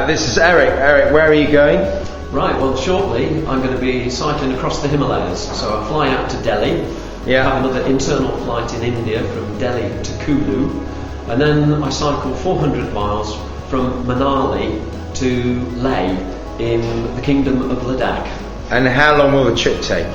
This is Eric. Eric, where are you going? Right, well shortly I'm going to be cycling across the Himalayas. So I fly out to Delhi, have another internal flight in India from Delhi to Kulu, and then I cycle 400 miles from Manali to Leh in the Kingdom of Ladakh. And how long will the trip take?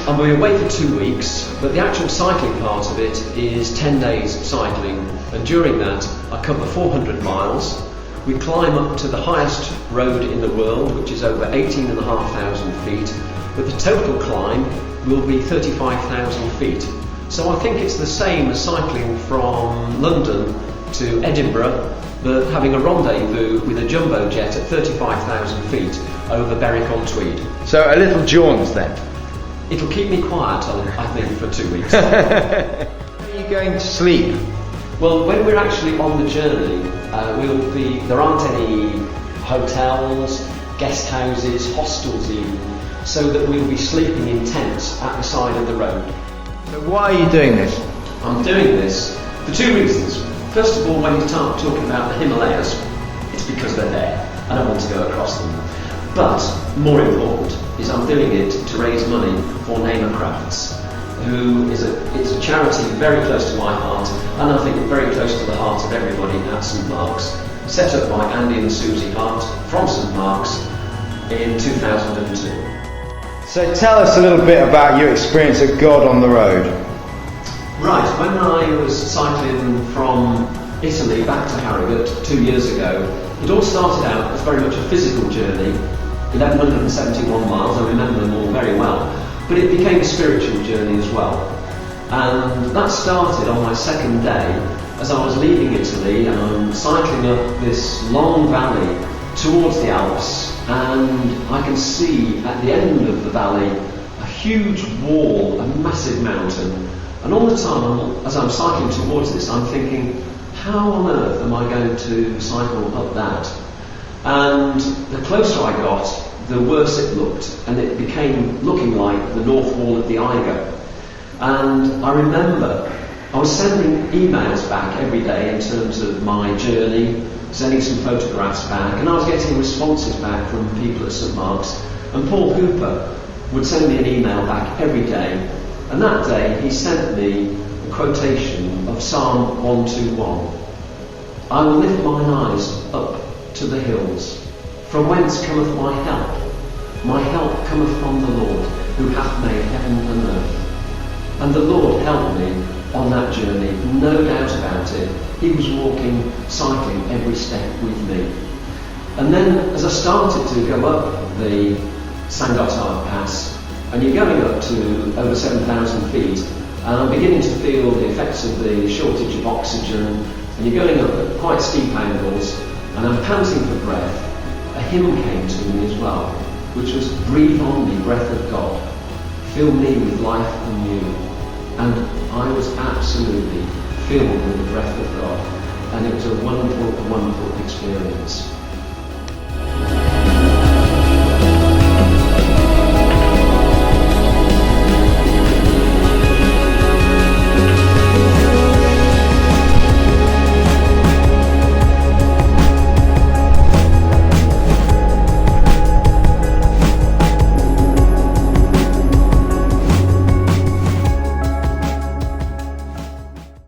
I'll be away for 2 weeks, but the actual cycling part of it is 10 days cycling, and during that I cover 400 miles. We climb up to the highest road in the world, which is over 18,500 feet, but the total climb will be 35,000 feet. So I think it's the same as cycling from London to Edinburgh, but having a rendezvous with a jumbo jet at 35,000 feet over Berwick-on-Tweed. So a little jaunt then? It'll keep me quiet, I think, for 2 weeks. Where are you going to sleep? Well, when we're actually on the journey, there aren't any hotels, guest houses, hostels even, so that we'll be sleeping in tents at the side of the road. So why are you doing this? I'm doing this for 2 reasons. First of all, when you start talking about the Himalayas, it's because they're there and I want to go across them. But more important is I'm doing it to raise money for Namer Crafts, who is a charity very close to my heart, and I think very close to the heart of everybody at St Mark's, set up by Andy and Susie Hart from St Mark's in 2002. So tell us a little bit about your experience of God on the road. Right, when I was cycling from Italy back to Harrogate 2 years ago, it all started out as very much a physical journey, 1,171 miles, I remember them all very well. But it became a spiritual journey as well. And that started on my second day as I was leaving Italy, and I'm cycling up this long valley towards the Alps, and I can see at the end of the valley a huge wall, a massive mountain. And all the time as I'm cycling towards this, I'm thinking, how on earth am I going to cycle up that? And the closer I got, the worse it looked, and it became looking like the north wall of the Eiger. And I remember I was sending emails back every day in terms of my journey, sending some photographs back, and I was getting responses back from people at St Mark's, and Paul Hooper would send me an email back every day, and that day he sent me a quotation of Psalm 121. I will lift mine eyes up to the hills. From whence cometh my help? My help cometh from the Lord, who hath made heaven and earth. And the Lord helped me on that journey, no doubt about it. He was walking, cycling every step with me. And then as I started to go up the Sangotard Pass, and you're going up to over 7,000 feet, and I'm beginning to feel the effects of the shortage of oxygen, and you're going up at quite steep angles, and I'm panting for breath. A hymn came to me as well, which was "Breathe on me, breath of God, fill me with life anew." And I was absolutely filled with the breath of God, and it was a wonderful, wonderful experience.